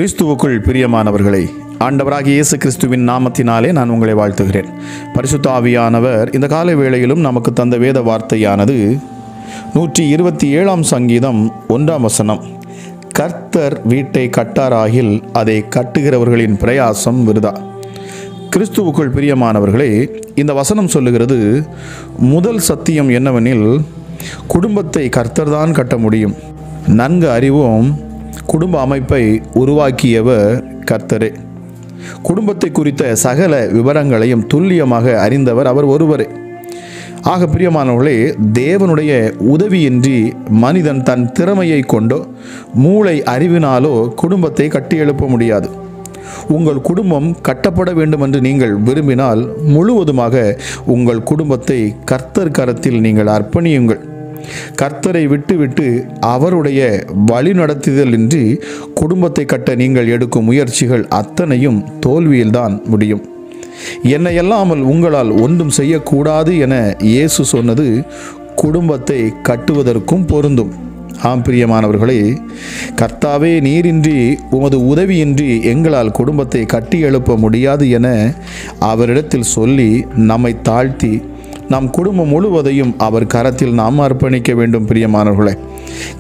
கிறிஸ்துவுக்குள் பிரியமானவர்களே, ஆண்டவராகிய இயேசு கிறிஸ்துவின் நாமத்தினாலே நான் உங்களை வாழ்த்துகிறேன். பரிசுத்த ஆவியானவர் இந்த காலை வேளையிலும் நமக்கு தந்த வேத வார்த்தையானது 127 சங்கீதம் 1 கர்த்தர் வீட்டை கட்டாராகில் அதை கட்டுகிறவர்களின் பிரயாசம் விருதா. கிறிஸ்துவுக்குள் பிரியமானவர்களே, இந்த வசனம் சொல்லுகிறது, முதல் சத்தியம் என்னவெனில், குடும்பத்தை கர்த்தர்தான் கட்ட முடியும். நன்கு அறிவோம், குடும்ப அமைப்பை உருவாக்கியவர் கர்த்தரே. குடும்பத்தை குறித்த சகல விவரங்களையும் துல்லியமாக அறிந்தவர் அவர் ஒருவரே. ஆக பிரியமானவர்களே, தேவனுடைய உதவியின்றி மனிதன் தன் திறமையை கொண்டோ மூளை அறிவினாலோ குடும்பத்தை கட்டி எழுப்ப முடியாது. உங்கள் குடும்பம் கட்டப்பட வேண்டும் என்று நீங்கள் விரும்பினால் முழுவதுமாக உங்கள் குடும்பத்தை கர்த்தர் கரத்தில் நீங்கள் அர்ப்பணியுங்கள். கர்த்தரை விட்டு அவருடைய வழிநடத்துதலின்றி குடும்பத்தை கட்ட நீங்கள் எடுக்கும் முயற்சிகள் அத்தனையும் தோல்வியில்தான் முடியும். என்னை அல்லாமல் உங்களால் ஒன்றும் செய்யக்கூடாது என இயேசு சொன்னது குடும்பத்தை கட்டுவதற்கும் பொருந்தும். ஆம் பிரியமானவர்களே, கர்த்தாவே, நீரின்றி உமது உதவியின்றி எங்களால் குடும்பத்தை கட்டி எழுப்ப முடியாது என அவரிடத்தில் சொல்லி நம்மை தாழ்த்தி நம் குடும்பம் முழுவதையும் அவர் கரத்தில் நாம் அர்ப்பணிக்க வேண்டும். பிரியமானவர்களே,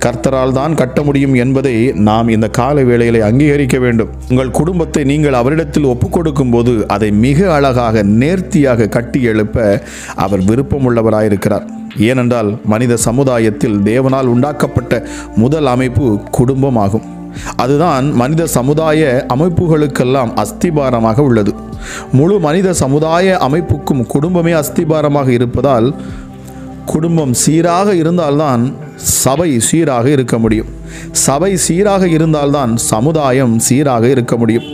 கர்த்தரால் தான் கட்ட முடியும் என்பதை நாம் இந்த கால வேளையிலே அங்கீகரிக்க வேண்டும். உங்கள் குடும்பத்தை நீங்கள் அவரிடத்தில் ஒப்புக் கொடுக்கும் போது அதை மிக அழகாக நேர்த்தியாக கட்டி எழுப்ப அவர் விருப்பமுள்ளவராயிருக்கிறார். ஏனென்றால் மனித சமுதாயத்தில் தேவனால் உண்டாக்கப்பட்ட முதல் அமைப்பு குடும்பமாகும். அதுதான் மனித சமுதாய அமைப்புகளுக்கெல்லாம் அஸ்திபாரமாக உள்ளது. முழு மனித சமுதாய அமைப்புக்கும் குடும்பமே அஸ்திபாரமாக இருப்பதால், குடும்பம் சீராக இருந்தால்தான் சபை சீராக இருக்க முடியும். சபை சீராக இருந்தால்தான் சமுதாயம் சீராக இருக்க முடியும்.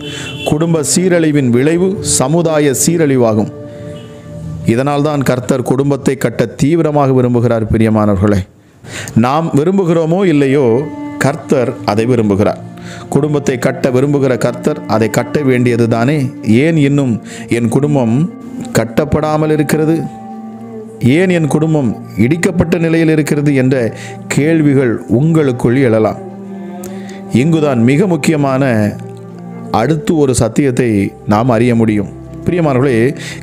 குடும்ப சீரழிவின் விளைவு சமுதாய சீரழிவாகும். இதனால்தான் கர்த்தர் குடும்பத்தை கட்ட தீவிரமாக விரும்புகிறார். பிரியமானவர்களே, நாம் விரும்புகிறோமோ இல்லையோ, கர்த்தர் அதை விரும்புகிறார். குடும்பத்தை கட்ட விரும்புகிற கர்த்தர் அதை கட்ட வேண்டியது தானே. ஏன் இன்னும் என் குடும்பம் கட்டப்படாமல் இருக்கிறது, ஏன் என் குடும்பம் இடிக்கப்பட்ட நிலையில் இருக்கிறது என்ற கேள்விகள் உங்களுக்குள் எழலாம். இங்குதான் மிக முக்கியமான அடுத்து ஒரு சத்தியத்தை நாம் அறிய முடியும். பிரியமானவர்களே,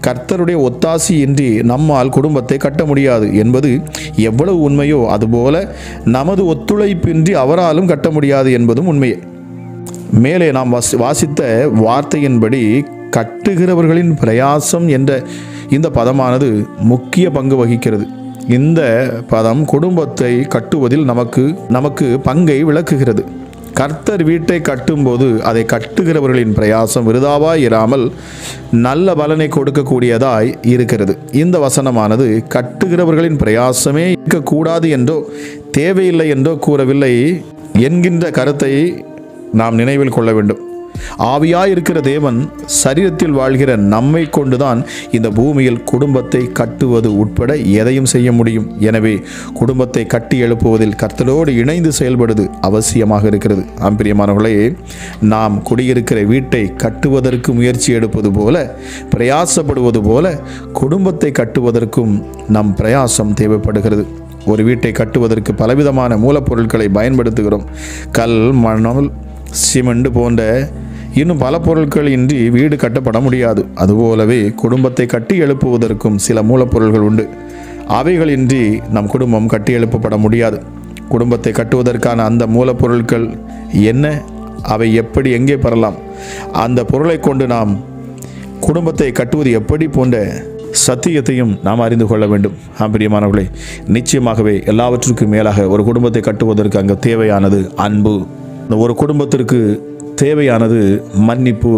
கர்த்தருடைய ஒத்தாசையின்றி நம்மால் குடும்பத்தை கட்ட முடியாது என்பது எவ்வளவு உண்மையோ, அதுபோல நமது ஒத்துழைப்பின்றி அவராலும் கட்ட முடியாது என்பதும் உண்மையே. மேலே நாம் வாசித்த வார்த்தையின்படி கட்டுகிறவர்களின் பிரயாசம் என்ற இந்த பதமானது முக்கிய பங்கு வகிக்கிறது. இந்த பதம் குடும்பத்தை கட்டுவதில் நமக்கு பங்கை விளக்குகிறது. கர்த்தர் வீட்டை கட்டும்போது அதை கட்டுகிறவர்களின் பிரயாசம் விருதாவாய் இராமல் நல்ல பலனை கொடுக்கக்கூடியதாய் இருக்கிறது. இந்த வசனமானது கட்டுகிறவர்களின் பிரயாசமே இருக்கக்கூடாது என்றோ தேவையில்லை என்றோ கூறவில்லை என்கின்ற கருத்தை நாம் நினைவில் கொள்ள வேண்டும். ஆவியாய் இருக்கிற தேவன் சரீரத்தில் வாழ்கிற நம்மை கொண்டுதான் இந்த பூமியில் குடும்பத்தை கட்டுவது உட்பட எதையும் செய்ய முடியும். எனவே குடும்பத்தை கட்டி எழுப்புவதில் கர்த்தரோடு இணைந்து செயல்படுவது அவசியமாக இருக்கிறது. பிரியமானவர்களே, நாம் குடியிருக்கிற வீட்டை கட்டுவதற்கு முயற்சி எடுப்பது போல, பிரயாசப்படுவது போல, குடும்பத்தை கட்டுவதற்கும் நம் பிரயாசம் தேவைப்படுகிறது. ஒரு வீட்டை கட்டுவதற்கு பலவிதமான மூலப்பொருட்களை பயன்படுத்துகிறோம். கல், மணல், சிமெண்ட் போன்ற இன்னும் பல பொருட்கள் இன்றி வீடு கட்டப்பட முடியாது. அதுபோலவே குடும்பத்தை கட்டி எழுப்புவதற்கும் சில மூலப்பொருள்கள் உண்டு. அவைகளின்றி நம் குடும்பம் கட்டி எழுப்பப்பட முடியாது. குடும்பத்தை கட்டுவதற்கான அந்த மூலப்பொருட்கள் என்ன, அவை எப்படி, எங்கே பெறலாம், அந்த பொருளை கொண்டு நாம் குடும்பத்தை கட்டுவது எப்படி போன்ற சத்தியத்தையும் நாம் அறிந்து கொள்ள வேண்டும். பிரியமானவர்களே, நிச்சயமாகவே எல்லாவற்றுக்கும் மேலாக ஒரு குடும்பத்தை கட்டுவதற்கு அங்கு தேவையானது அன்பு. ஒரு குடும்பத்திற்கு தேவையானது மன்னிப்பு.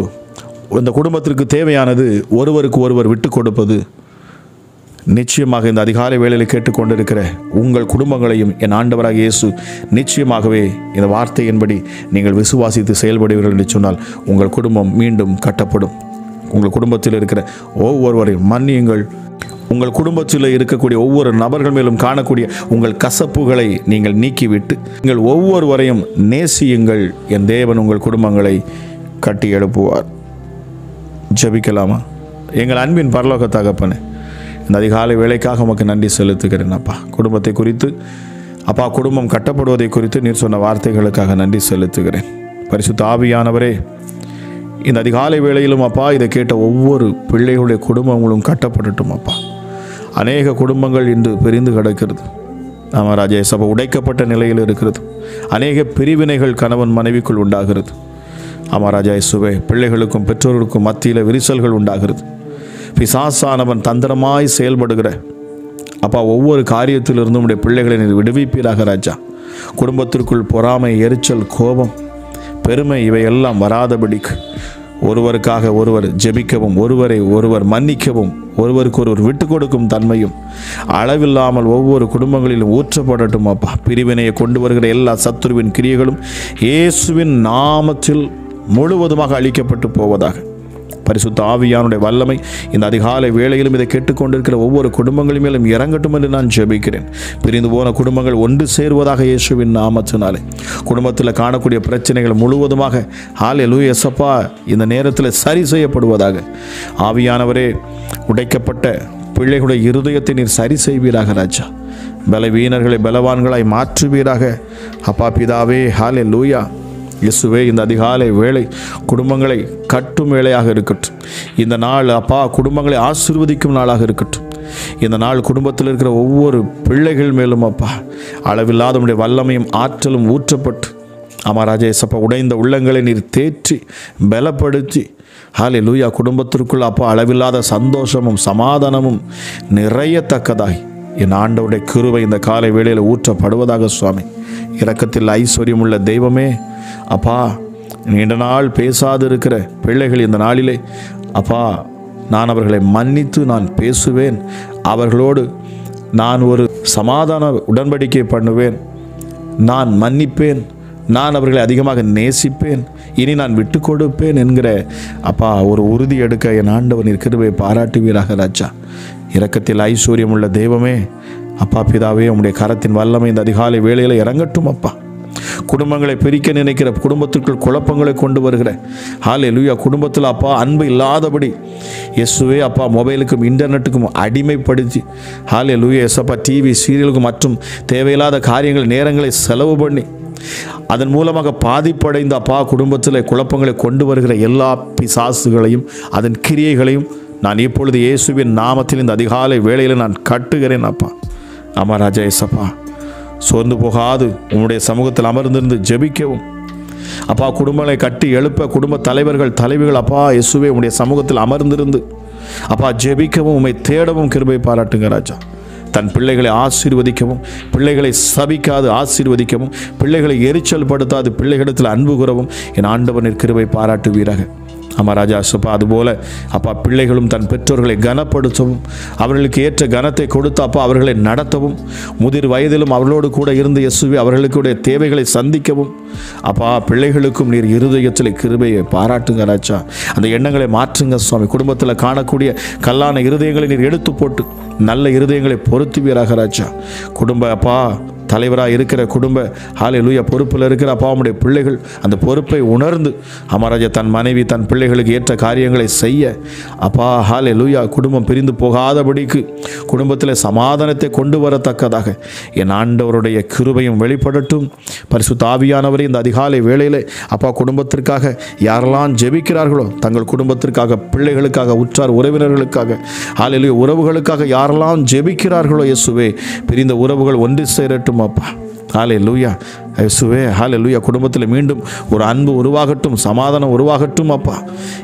இந்த குடும்பத்திற்கு தேவையானது ஒருவருக்கு ஒருவர் விட்டு கொடுப்பது. நிச்சயமாக இந்த அதிகாலை வேளையில் கேட்டுக்கொண்டிருக்கிற உங்கள் குடும்பங்களையும் என் ஆண்டவராக இயேசு நிச்சயமாகவே இந்த வார்த்தையின்படி நீங்கள் விசுவாசித்து செயல்படுவீர்கள் என்று சொன்னால் உங்கள் குடும்பம் மீண்டும் கட்டப்படும். உங்கள் குடும்பத்தில் இருக்கிற ஒவ்வொருவரையும் மன்னியுங்கள். உங்கள் குடும்பத்தில் இருக்கக்கூடிய ஒவ்வொரு நபர்கள் மேலும் காணக்கூடிய உங்கள் கசப்புகளை நீங்கள் நீக்கிவிட்டு நீங்கள் ஒவ்வொருவரையும் நேசியுங்கள். என் தேவன் உங்கள் குடும்பங்களை கட்டி எழுப்புவார். ஜெபிக்கலாமா? எங்கள் அன்பின் பரலோக தகப்பனே, இந்த அதிகாலை வேளைக்காக உமக்கு நன்றி செலுத்துகிறேன். அப்பா, குடும்பத்தை குறித்து, அப்பா, குடும்பம் கட்டப்படுவதை குறித்து நீர் சொன்ன வார்த்தைகளுக்காக நன்றி செலுத்துகிறேன். பரிசுத்த ஆவியானவரே, இந்த அதிகாலை வேளையிலும் அப்பா இதை கேட்ட ஒவ்வொரு பிள்ளைகளுடைய குடும்பங்களும் கட்டப்படட்டும் அப்பா. அநேக குடும்பங்கள் இன்று பிரிந்து கிடக்கிறது. ஆமாம் ராஜா சபை உடைக்கப்பட்ட நிலையில் இருக்கிறது. அநேக பிரிவினைகள் கணவன் மனைவிக்குள் உண்டாகிறது. ஆமாம் ராஜா இயேசுவே, பிள்ளைகளுக்கும் பெற்றோர்களுக்கும் மத்தியில் விரிசல்கள் உண்டாகிறது. பிசாசானவன் தந்திரமாய் செயல்படுகிற அப்பா ஒவ்வொரு காரியத்திலிருந்தும் உடைய பிள்ளைகளை நீர் விடுவிப்பீராக ராஜா. குடும்பத்திற்குள் பொறாமை, எரிச்சல், கோபம், பெருமை இவையெல்லாம் வராதபடிக்கு ஒருவருக்காக ஒருவர் ஜெபிக்கவும், ஒருவரை ஒருவர் மன்னிக்கவும், ஒருவருக்கு ஒருவர் விட்டு கொடுக்கும் தன்மையும் அளவில்லாமல் ஒவ்வொரு குடும்பங்களிலும் ஊற்றப்படட்டும் அப்பா. பிரிவினையை கொண்டு வருகிற எல்லா சத்துருவின் கிரியைகளும் இயேசுவின் நாமத்தில் முழுவதுமாக அழிக்கப்பட்டு போவதாக. பரிசுத்த ஆவியானுடைய வல்லமை இந்த அதிகாலை வேளையிலும் இதை கேட்டுக்கொண்டிருக்கிற ஒவ்வொரு குடும்பங்களின் மேலும் இறங்கட்டும் என்று நான் ஜெபிக்கிறேன். பிரிந்து போன குடும்பங்கள் ஒன்று சேருவதாக இயேசுவின் நாமத்தினாலே. குடும்பத்தில் காணக்கூடிய பிரச்சனைகள் முழுவதுமாக ஹல்லேலூயா இயேசப்பா இந்த நேரத்தில் சரி செய்யப்படுவதாக. ஆவியானவரே, உடைக்கப்பட்ட பிள்ளைகளுடைய இருதயத்தை நீர் சரி செய்வீராக ராஜா. பலவீனர்களை பலவான்களாய் மாற்றுவீராக அப்பா பிதாவே. ஹல்லேலூயா இயேசுவே, இந்த அதிகாலை வேளை குடும்பங்களை கட்டும் வேளையாக இருக்கட்டும். இந்த நாள் அப்பா குடும்பங்களை ஆசீர்வதிக்கும் நாளாக இருக்கட்டும். இந்த நாள் குடும்பத்தில் இருக்கிற ஒவ்வொரு பிள்ளைகள் மேலும் அப்பா அளவில்லாத உம்முடைய வல்லமையும் ஆற்றலும் ஊற்றப்பட்டு அமராஜா இயேசப்பா உடைந்த உள்ளங்களை நீர் தேற்றி பலப்படுத்தி ஹல்லேலூயா குடும்பத்திற்குள் அப்பா அளவில்லாத சந்தோஷமும் சமாதானமும் நிறையத்தக்கதாய் என் ஆண்டவருடைய கிருபை இந்த காலை வேளையில் ஊற்றப்படுவதாக. சுவாமி, இரக்கத்தில் ஐஸ்வர்யம் உள்ள தெய்வமே அப்பா, நீண்ட நாள் பேசாது இருக்கிற பிள்ளைகள் இந்த நாளிலே அப்பா நான் அவர்களை மன்னித்து நான் பேசுவேன். அவர்களோடு நான் ஒரு சமாதான உடன்படிக்கை பண்ணுவேன். நான் மன்னிப்பேன். நான் அவர்களை அதிகமாக நேசிப்பேன். இனி நான் விட்டு கொடுப்பேன் என்கிற அப்பா ஒரு உறுதி எடுக்க என் ஆண்டவர் நீர் கிருபையை பாராட்டுவீராக ராஜா. இரக்கத்தில் ஐஸ்வர்யம் உள்ள தெய்வமே அப்பா பிதாவே, உம்முடைய கரத்தின் வல்லமை இந்த அதிகாலை வேளையில் இறங்கட்டும் அப்பா. குடும்பங்களை பிரிக்க நினைக்கிற, குடும்பத்திற்குள் குழப்பங்களை கொண்டு வருகிற ஹல்லேலூயா குடும்பத்தில் அப்பா அன்பு இல்லாதபடி இயேசுவே அப்பா மொபைலுக்கும் இன்டர்நெட்டுக்கும் அடிமைப்படுத்தி ஹல்லேலூயா இயேசப்பா டிவி சீரியலுக்கும் மற்றும் தேவையில்லாத காரியங்கள் நேரங்களை செலவு பண்ணி அதன் மூலமாக பாதிப்படைந்த அப்பா குடும்பத்தில் குழப்பங்களை கொண்டு வருகிற எல்லா பிசாசுகளையும் அதன் கிரியைகளையும் நான் இப்பொழுது இயேசுவின் நாமத்தில் இந்த அதிகாலை வேளையில் நான் கட்டுகிறேன் அப்பா. ஆமாம் ராஜா இயேசப்பா, சோர்ந்து போகாது உம்முடைய சமூகத்தில் அமர்ந்திருந்து ஜெபிக்கவும் அப்பா குடும்பங்களை கட்டி எழுப்ப குடும்ப தலைவர்கள் தலைவிகள் அப்பா இயேசுவே உம்முடைய சமூகத்தில் அமர்ந்திருந்து அப்பா ஜெபிக்கவும் உம்மை தேடவும் கிருபை பாராட்டுங்க ராஜா. தன் பிள்ளைகளை ஆசீர்வதிக்கவும், பிள்ளைகளை சபிக்காது ஆசீர்வதிக்கவும், பிள்ளைகளை எரிச்சல் படுத்தாது பிள்ளைகளிடத்தில் அன்பு கூறவும் என் ஆண்டவர் கிருபை பாராட்டுவீராக. ஆமாம் ராஜா சுப்பா, அதுபோல் அப்பா பிள்ளைகளும் தன் பெற்றோர்களை கனப்படுத்தவும், அவர்களுக்கு ஏற்ற கனத்தை கொடுத்து அப்பா அவர்களை நடத்தவும், முதிர் வயதிலும் அவர்களோடு கூட இருந்து இயேசுவே அவர்களுடைய தேவைகளை சந்திக்கவும் அப்பா பிள்ளைகளுக்கும் நீர் இருதயத்தில் கிருபையை பாராட்டுங்க ராஜா. அந்த எண்ணங்களை மாற்றுங்க சுவாமி. குடும்பத்தில் காணக்கூடிய கல்லான இருதயங்களை நீர் எடுத்து போட்டு நல்ல இருதயங்களை பொருத்துவீராக ராஜா. குடும்ப அப்பா தலைவராக இருக்கிற குடும்ப ஹல்லேலூயா பொறுப்பில் இருக்கிற அப்பாவுடைய பிள்ளைகள் அந்த பொறுப்பை உணர்ந்து அமராஜா தன் மனைவி தன் பிள்ளைகளுக்கு ஏற்ற காரியங்களை செய்ய அப்பா ஹல்லேலூயா குடும்பம் பிரிந்து போகாதபடிக்கு குடும்பத்தில் சமாதானத்தை கொண்டு வரத்தக்கதாக என் ஆண்டவருடைய கிருபையும் வெளிப்படட்டும். பரிசுத்த ஆவியானவரே, இந்த அதிகாலை வேளையில் அப்பா குடும்பத்திற்காக யாரெல்லாம் ஜெபிக்கிறார்களோ, தங்கள் குடும்பத்திற்காக, பிள்ளைகளுக்காக, உற்றார் உறவினர்களுக்காக, ஹல்லேலூயா உறவுகளுக்காக யாரெல்லாம் ஜெபிக்கிறார்களோ இயேசுவே பிரிந்த உறவுகள் ஒன்று சேரட்டும் அப்பா. ஹல்லேலூயா இயேசுவே, ஹல்லேலூயா குடும்பத்தில் மீண்டும் ஒரு அன்பு உருவாகட்டும், சமாதானம் உருவாகட்டும் அப்பா.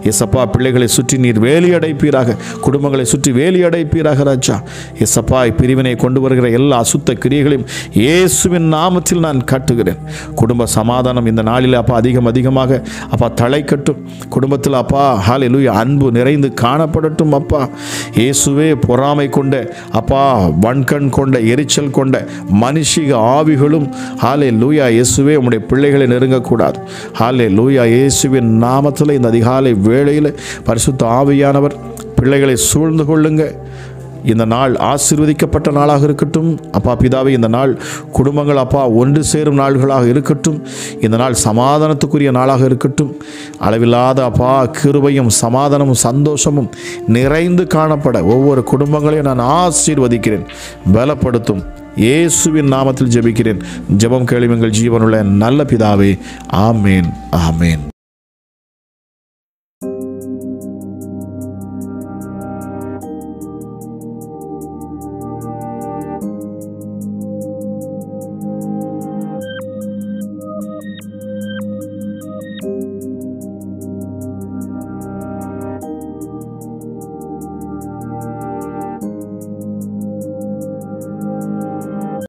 இயேசப்பா பிள்ளைகளை சுற்றி நீர் வேலி அடைப்பீராக, குடும்பங்களை சுற்றி வேலி அடைப்பீராக ராஜா. இயேசப்பா பிரிவினை கொண்டு வருகிற எல்லா அசுத்த கிரியைகளையும் இயேசுவின் நாமத்தில் நான் கட்டுகிறேன். குடும்ப சமாதானம் இந்த நாளில் அப்பா அதிகமாக அப்பா தழைக்கட்டும். குடும்பத்தில் அப்பா ஹல்லேலூயா அன்பு நிறைந்து காணப்படட்டும் அப்பா. இயேசுவே பொறாமை கொண்ட அப்பா வன்கண் கொண்ட எரிச்சல் கொண்ட மனுஷிக ஆவிகளும் ஹல்லேலூயா இயேசுவே உம்முடைய பிள்ளைகளை நெருங்கக்கூடாது. ஹல்லேலூயா இயேசுவின் நாமத்தில் இந்த அதிகாலை வேளையில் பரிசுத்த ஆவியானவர் பிள்ளைகளை சூழ்ந்து கொள்ளுங்க. இந்த நாள் ஆசீர்வதிக்கப்பட்ட நாளாக இருக்கட்டும் அப்பா பிதாவே. இந்த நாள் குடும்பங்கள் அப்பா ஒன்று சேரும் நாள்களாக இருக்கட்டும். இந்த நாள் சமாதானத்துக்குரிய நாளாக இருக்கட்டும். அளவில்லாத அப்பா கிருபையும் சமாதானமும் சந்தோஷமும் நிறைந்து காணப்பட ஒவ்வொரு குடும்பங்களையும் நான் ஆசீர்வதிக்கிறேன். பலப்படுத்தும் இயேசுவின் நாமத்தில் ஜெபிக்கிறேன். ஜெபம் கேளும் எங்கள் ஜீவனுள்ள நல்ல பிதாவே. ஆமேன், ஆமேன்.